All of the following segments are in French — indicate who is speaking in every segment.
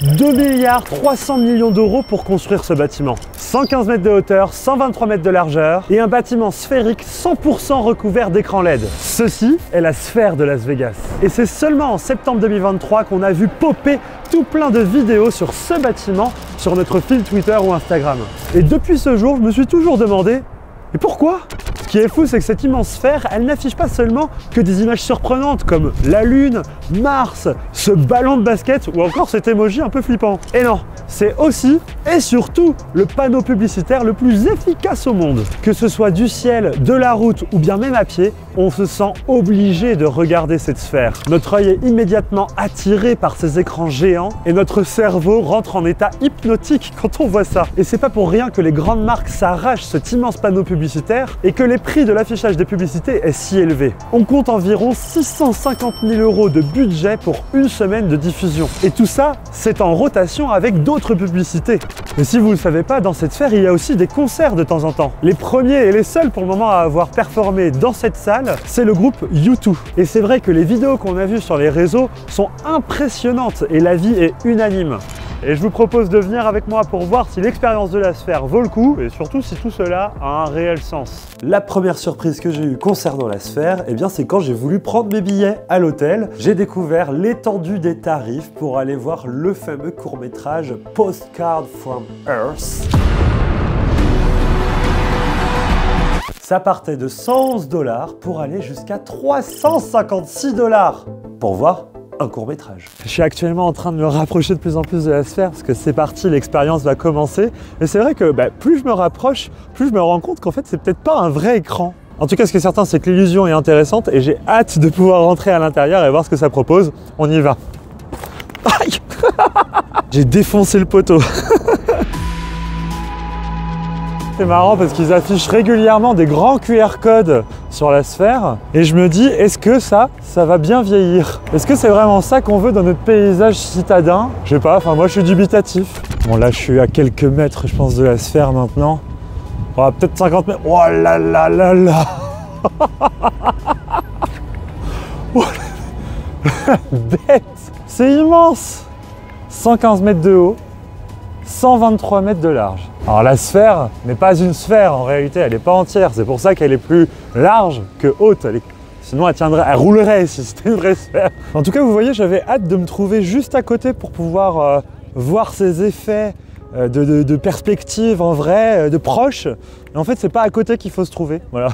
Speaker 1: 2 milliards 300 millions d'euros pour construire ce bâtiment. 115 mètres de hauteur, 123 mètres de largeur et un bâtiment sphérique 100% recouvert d'écran LED. Ceci est la sphère de Las Vegas. Et c'est seulement en septembre 2023 qu'on a vu popper tout plein de vidéos sur ce bâtiment sur notre fil Twitter ou Instagram. Et depuis ce jour, je me suis toujours demandé, mais pourquoi ? Ce qui est fou, c'est que cette immense sphère, elle n'affiche pas seulement que des images surprenantes comme la Lune, Mars, ce ballon de basket ou encore cet emoji un peu flippant. Et non, c'est aussi et surtout le panneau publicitaire le plus efficace au monde. Que ce soit du ciel, de la route ou bien même à pied, on se sent obligé de regarder cette sphère. Notre œil est immédiatement attiré par ces écrans géants et notre cerveau rentre en état hypnotique quand on voit ça. Et c'est pas pour rien que les grandes marques s'arrachent cet immense panneau publicitaire et que les prix de l'affichage des publicités est si élevé. On compte environ 650 000 € de budget pour une semaine de diffusion. Et tout ça, c'est en rotation avec d'autres publicités. Mais si vous ne le savez pas, dans cette sphère, il y a aussi des concerts de temps en temps. Les premiers et les seuls pour le moment à avoir performé dans cette salle, c'est le groupe U2. Et c'est vrai que les vidéos qu'on a vues sur les réseaux sont impressionnantes et l'avis est unanime. Et je vous propose de venir avec moi pour voir si l'expérience de la sphère vaut le coup et surtout si tout cela a un réel sens. La première surprise que j'ai eue concernant la sphère, eh bien c'est quand j'ai voulu prendre mes billets à l'hôtel. J'ai découvert l'étendue des tarifs pour aller voir le fameux court-métrage Postcard from Earth. Ça partait de 111 $ pour aller jusqu'à 356 $ pour voir un court-métrage. Je suis actuellement en train de me rapprocher de plus en plus de la sphère parce que c'est parti, l'expérience va commencer. Et c'est vrai que plus je me rapproche, plus je me rends compte qu'en fait c'est peut-être pas un vrai écran. En tout cas, ce qui est certain, c'est que l'illusion est intéressante et j'ai hâte de pouvoir rentrer à l'intérieur et voir ce que ça propose. On y va. Aïe. J'ai défoncé le poteau. C'est marrant parce qu'ils affichent régulièrement des grands QR codes sur la sphère et je me dis, est-ce que ça va bien vieillir? Est-ce que c'est vraiment ça qu'on veut dans notre paysage citadin? Je sais pas, enfin moi je suis dubitatif. Bon là je suis à quelques mètres je pense de la sphère maintenant. Oh, peut-être 50 mètres. Oh là là là là. Oh, bête. C'est immense. 115 mètres de haut, 123 mètres de large. Alors la sphère n'est pas une sphère en réalité, elle n'est pas entière, c'est pour ça qu'elle est plus large que haute. Sinon elle roulerait si c'était une vraie sphère. En tout cas vous voyez, j'avais hâte de me trouver juste à côté pour pouvoir voir ces effets de perspective en vrai, de proche. Et en fait c'est pas à côté qu'il faut se trouver, voilà.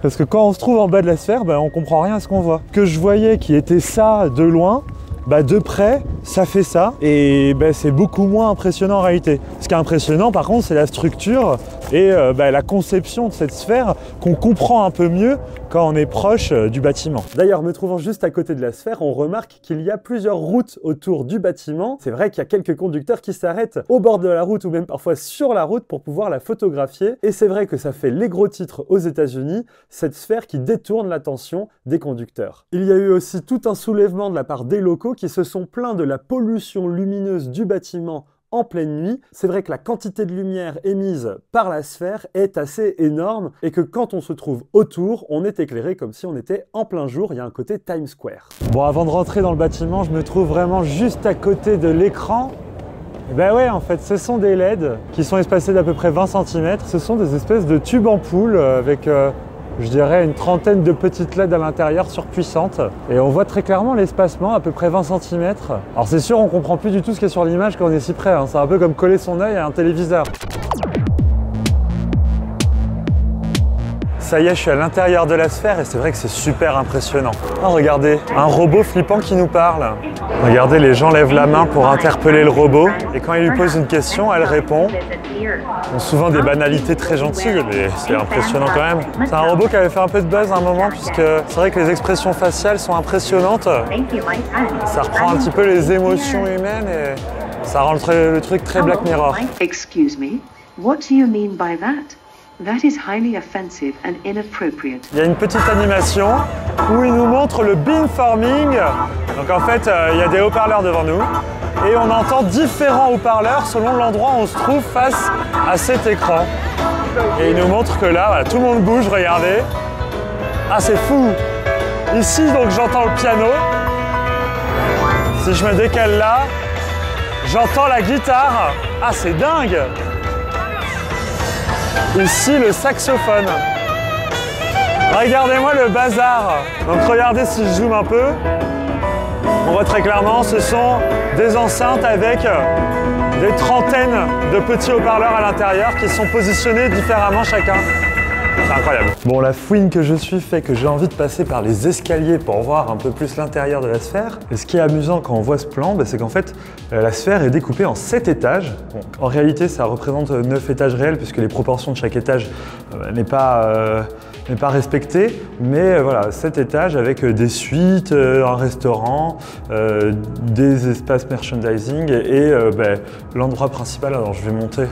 Speaker 1: Parce que quand on se trouve en bas de la sphère, on comprend rien à ce qu'on voit. Que je voyais qui était ça de loin, de près, ça fait ça et c'est beaucoup moins impressionnant en réalité. Ce qui est impressionnant par contre, c'est la structure et la conception de cette sphère qu'on comprend un peu mieux quand on est proche du bâtiment. D'ailleurs, me trouvant juste à côté de la sphère, on remarque qu'il y a plusieurs routes autour du bâtiment. C'est vrai qu'il y a quelques conducteurs qui s'arrêtent au bord de la route ou même parfois sur la route pour pouvoir la photographier. Et c'est vrai que ça fait les gros titres aux États-Unis, cette sphère qui détourne l'attention des conducteurs. Il y a eu aussi tout un soulèvement de la part des locaux qui se sont plaints de la pollution lumineuse du bâtiment en pleine nuit. C'est vrai que la quantité de lumière émise par la sphère est assez énorme et que quand on se trouve autour, on est éclairé comme si on était en plein jour. Il y a un côté Times Square. Bon, avant de rentrer dans le bâtiment, je me trouve vraiment juste à côté de l'écran. Et ouais, en fait, ce sont des LED qui sont espacés d'à peu près 20 cm. Ce sont des espèces de tubes ampoule avec je dirais une trentaine de petites LED à l'intérieur surpuissantes. Et on voit très clairement l'espacement, à peu près 20 cm. Alors c'est sûr, on comprend plus du tout ce qui est sur l'image quand on est si près, hein. C'est un peu comme coller son œil à un téléviseur. Ça y est, je suis à l'intérieur de la sphère et c'est vrai que c'est super impressionnant. Oh, regardez, un robot flippant qui nous parle. Regardez, les gens lèvent la main pour interpeller le robot et quand il lui pose une question, elle répond. Bon, souvent des banalités très gentilles, mais c'est impressionnant quand même. C'est un robot qui avait fait un peu de buzz à un moment puisque c'est vrai que les expressions faciales sont impressionnantes. Ça reprend un petit peu les émotions humaines et ça rend le truc très Black Mirror.
Speaker 2: Excuse me, what do you mean by that? That is highly offensive and inappropriate.
Speaker 1: Il y a une petite animation où il nous montre le beamforming. Donc en fait, il y a des haut-parleurs devant nous et on entend différents haut-parleurs selon l'endroit où on se trouve face à cet écran. Et il nous montre que là, voilà, tout le monde bouge, regardez. Ah, c'est fou! Ici, donc j'entends le piano. Si je me décale là, J'entends la guitare. Ah, c'est dingue. Ici, le saxophone. Regardez-moi le bazar. Donc regardez si je zoome un peu. On voit très clairement, ce sont des enceintes avec des trentaines de petits haut-parleurs à l'intérieur qui sont positionnés différemment chacun. C'est incroyable. Bon, la fouine que je suis fait que j'ai envie de passer par les escaliers pour voir un peu plus l'intérieur de la sphère. Et ce qui est amusant quand on voit ce plan, c'est qu'en fait, la sphère est découpée en 7 étages. Bon, en réalité, ça représente 9 étages réels puisque les proportions de chaque étage n'est pas respectée. Mais voilà, 7 étages avec des suites, un restaurant, des espaces merchandising et l'endroit principal. Alors, je vais monter.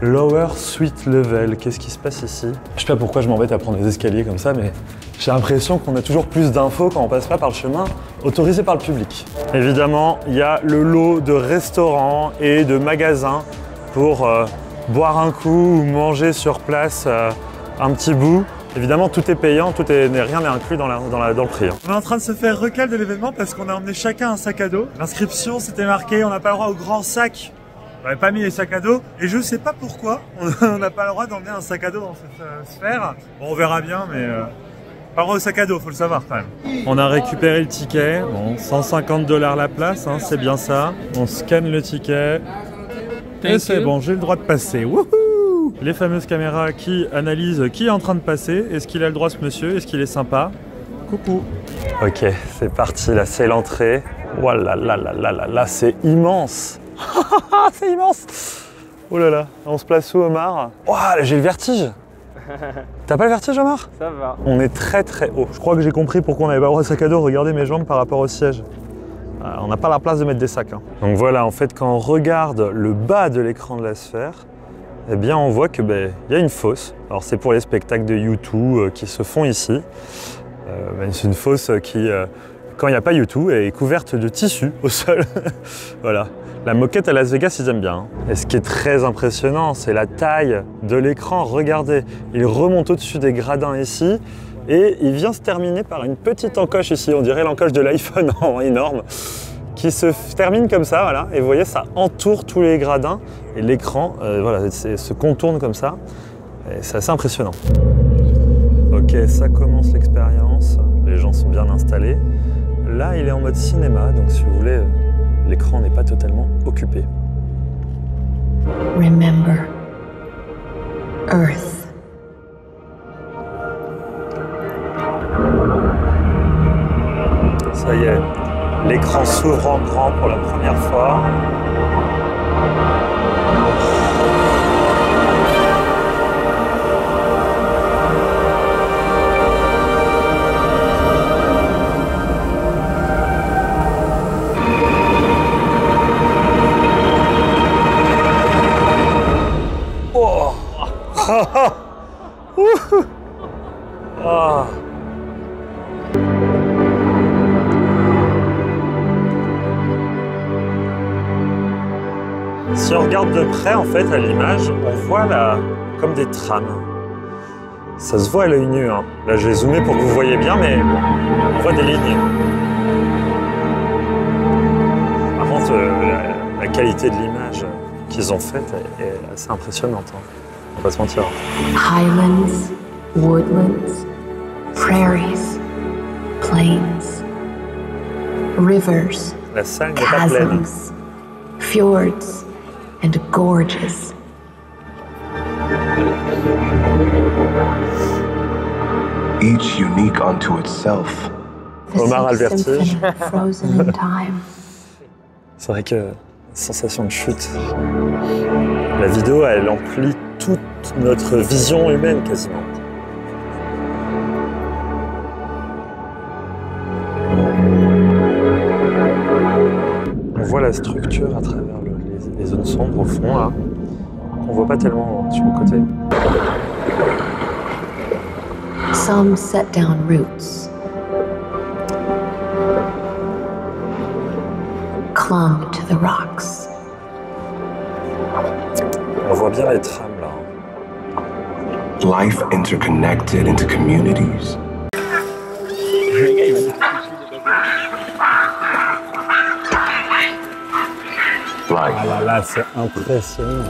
Speaker 1: Lower Suite Level, qu'est-ce qui se passe ici? Je sais pas pourquoi je m'embête à prendre des escaliers comme ça, mais j'ai l'impression qu'on a toujours plus d'infos quand on passe pas par le chemin autorisé par le public. Évidemment, il y a le lot de restaurants et de magasins pour boire un coup ou manger sur place un petit bout. Évidemment, tout est payant, rien n'est inclus dans le prix. On est en train de se faire recal de l'événement parce qu'on a emmené chacun un sac à dos. L'inscription, c'était marqué, on n'a pas le droit au grand sac. On n'avait pas mis les sacs à dos et je sais pas pourquoi on n'a pas le droit d'emmener un sac à dos dans cette sphère. Bon, on verra bien, mais pas le droit au sac à dos, faut le savoir quand même. On a récupéré le ticket, bon, 150 $ la place, hein, c'est bien ça. On scanne le ticket et c'est bon, j'ai le droit de passer. Wouhou! Les fameuses caméras qui analysent qui est en train de passer. Est-ce qu'il a le droit ce monsieur? Est-ce qu'il est sympa? Coucou. Ok, c'est parti, là c'est l'entrée. Voilà, là c'est immense. C'est immense! Oh là là, on se place où, Omar? Oh, j'ai le vertige! T'as pas le vertige, Omar?
Speaker 3: Ça va.
Speaker 1: On est très très haut. Je crois que j'ai compris pourquoi on n'avait pas le droit de sac à dos. Regardez mes jambes par rapport au siège. On n'a pas la place de mettre des sacs. Hein. Donc voilà, en fait, quand on regarde le bas de l'écran de la sphère, eh bien, on voit que y a une fosse. Alors, c'est pour les spectacles de U2 qui se font ici. C'est une fosse qui, quand il n'y a pas U2, est couverte de tissu au sol. Voilà. La moquette à Las Vegas, ils aiment bien. Hein. Et ce qui est très impressionnant, c'est la taille de l'écran. Regardez, il remonte au-dessus des gradins ici et il vient se terminer par une petite encoche ici. On dirait l'encoche de l'iPhone en énorme qui se termine comme ça, voilà. Et vous voyez, ça entoure tous les gradins et l'écran, voilà, se contourne comme ça. C'est assez impressionnant. Ok, ça commence l'expérience. Les gens sont bien installés. Là, il est en mode cinéma, donc si vous voulez, l'écran n'est pas totalement occupé.
Speaker 4: Remember, Earth.
Speaker 1: Ça y est, l'écran s'ouvre en grand pour la première fois. Ah. Si on regarde de près, en fait, à l'image, on voit là comme des trames. Ça se voit à l'œil nu. Hein. Là, j'ai zoomé pour que vous voyez bien, mais on voit des lignes. Par contre, la qualité de l'image qu'ils ont faite est assez impressionnante. Hein. On va pas se mentir.
Speaker 4: Highlands, woodlands, prairies, plains, rivers,
Speaker 1: La salle n'est pas pleine.
Speaker 4: chasms, fjords, and gorges.
Speaker 5: Each unique unto itself.
Speaker 4: The
Speaker 1: Omar a le vertige.
Speaker 4: symphony frozen in time.
Speaker 1: C'est vrai que sensation de chute. La vidéo, elle emplit toute notre vision humaine quasiment. On voit la structure à travers les zones sombres au fond là. On voit pas tellement sur le côté.
Speaker 4: Some set down roots, clung to the rocks.
Speaker 1: On voit bien les trames là.
Speaker 5: Life interconnected into communities. Like
Speaker 1: Là, c'est impressionnant.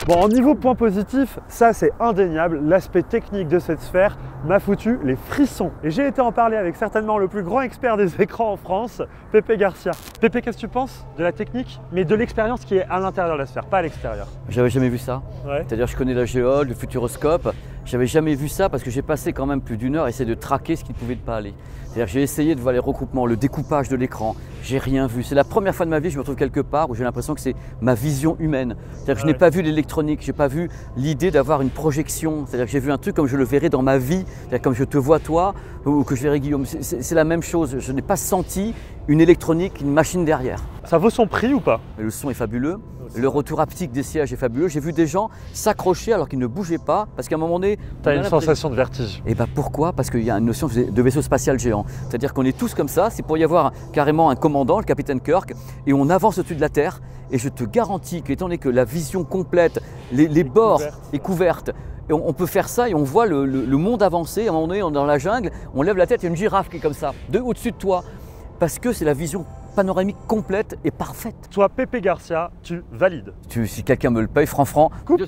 Speaker 1: Bon, en niveau point positif, ça c'est indéniable, l'aspect technique de cette sphère m'a foutu les frissons. Et j'ai été en parler avec certainement le plus grand expert des écrans en France, Pépé Garcia. Pépé, qu'est-ce que tu penses de la technique, mais de l'expérience qui est à l'intérieur de la sphère, pas à l'extérieur?
Speaker 3: J'avais jamais vu ça.
Speaker 1: Ouais.
Speaker 3: C'est-à-dire je connais la géode, le futuroscope, j'avais jamais vu ça parce que j'ai passé quand même plus d'une heure à essayer de traquer ce qui ne pouvait pas aller. C'est-à-dire j'ai essayé de voir les recoupements, le découpage de l'écran, j'ai rien vu. C'est la première fois de ma vie que je me retrouve quelque part où j'ai l'impression que c'est ma vision humaine. C'est-à-dire que je n'ai pas vu l'électronique, je n'ai pas vu l'idée d'avoir une projection. C'est-à-dire que j'ai vu un truc comme je le verrais dans ma vie, c'est-à-dire comme je te vois toi ou que je verrais Guillaume. C'est la même chose, je n'ai pas senti une électronique, une machine derrière.
Speaker 1: Ça vaut son prix ou pas?
Speaker 3: Le son est fabuleux, le retour haptique des sièges est fabuleux. J'ai vu des gens s'accrocher alors qu'ils ne bougeaient pas parce qu'à un moment donné…
Speaker 1: Tu as une sensation de vertige.
Speaker 3: Et bien pourquoi? Parce qu'il y a une notion de vaisseau spatial géant. C'est-à-dire qu'on est tous comme ça, c'est pour y avoir carrément un commandant, le capitaine Kirk, et on avance au-dessus de la Terre. Et je te garantis qu'étant donné que la vision complète, les bords est couverte, et on peut faire ça et on voit le monde avancer. À un moment donné, on est dans la jungle, on lève la tête, il y a une girafe qui est comme ça, au-dessus de toi. Parce que c'est la vision panoramique complète et parfaite.
Speaker 1: Toi, Pépé Garcia, tu valides.
Speaker 3: Si quelqu'un me le paye, franc,
Speaker 1: coupé,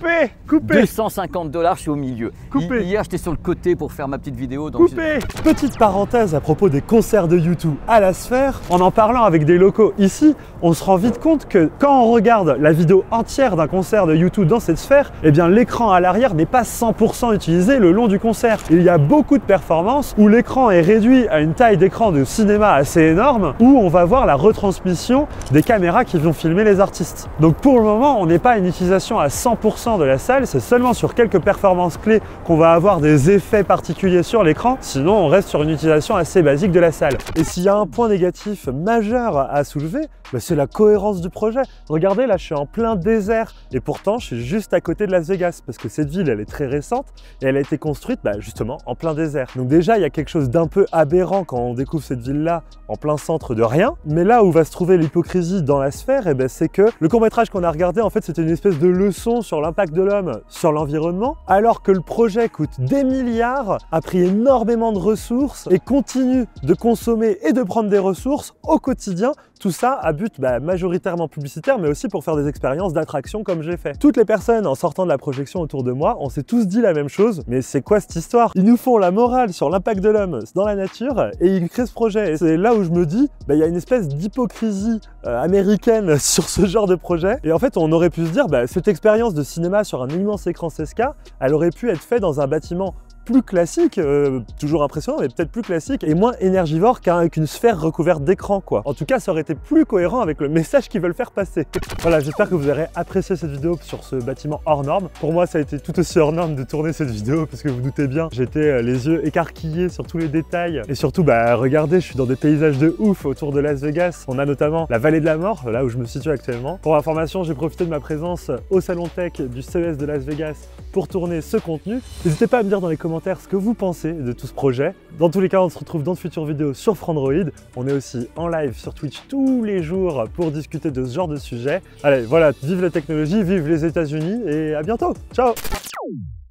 Speaker 1: coupé.
Speaker 3: 250 $, je suis au milieu.
Speaker 1: Coupé.
Speaker 3: Hier, j'étais sur le côté pour faire ma petite vidéo. Donc
Speaker 1: coupé. Petite parenthèse à propos des concerts de U2 à la sphère. En parlant avec des locaux ici, on se rend vite compte que quand on regarde la vidéo entière d'un concert de U2 dans cette sphère, eh bien l'écran à l'arrière n'est pas 100% utilisé le long du concert. Il y a beaucoup de performances où l'écran est réduit à une taille d'écran de cinéma assez énorme, où on va voir la retransmission des caméras qui vont filmer les artistes. Donc pour le moment, on n'est pas à une utilisation à 100% de la salle, c'est seulement sur quelques performances clés qu'on va avoir des effets particuliers sur l'écran, sinon on reste sur une utilisation assez basique de la salle. Et s'il y a un point négatif majeur à soulever, c'est la cohérence du projet. Regardez, là je suis en plein désert et pourtant je suis juste à côté de Las Vegas parce que cette ville elle est très récente et elle a été construite justement en plein désert. Donc déjà il y a quelque chose d'un peu aberrant quand on découvre cette ville là en plein centre de rien, mais là où va se trouver l'hypocrisie dans la sphère, c'est que le court-métrage qu'on a regardé, en fait, c'était une espèce de leçon sur l'impact de l'homme sur l'environnement, alors que le projet coûte des milliards, a pris énormément de ressources et continue de consommer et de prendre des ressources au quotidien. Tout ça à but majoritairement publicitaire, mais aussi pour faire des expériences d'attraction comme j'ai fait. Toutes les personnes en sortant de la projection autour de moi, on s'est tous dit la même chose, mais c'est quoi cette histoire? Ils nous font la morale sur l'impact de l'homme dans la nature et ils créent ce projet. Et c'est là où je me dis, il y a une espèce d'hypocrisie américaine sur ce genre de projet. Et en fait, on aurait pu se dire, cette expérience de cinéma sur un immense écran 16K, elle aurait pu être faite dans un bâtiment plus classique, toujours impressionnant, mais peut-être plus classique et moins énergivore qu'avec une sphère recouverte d'écran, quoi. En tout cas, ça aurait été plus cohérent avec le message qu'ils veulent faire passer. Voilà, j'espère que vous aurez apprécié cette vidéo sur ce bâtiment hors norme. Pour moi, ça a été tout aussi hors norme de tourner cette vidéo, parce que vous doutez bien, j'étais les yeux écarquillés sur tous les détails. Et surtout, regardez, je suis dans des paysages de ouf autour de Las Vegas. On a notamment la vallée de la mort, là où je me situe actuellement. Pour information, j'ai profité de ma présence au salon tech du CES de Las Vegas pour tourner ce contenu. N'hésitez pas à me dire dans les commentaires ce que vous pensez de tout ce projet. Dans tous les cas, on se retrouve dans de futures vidéos sur Frandroid. On est aussi en live sur Twitch tous les jours pour discuter de ce genre de sujet. Allez, voilà, vive la technologie, vive les États-Unis et à bientôt. Ciao!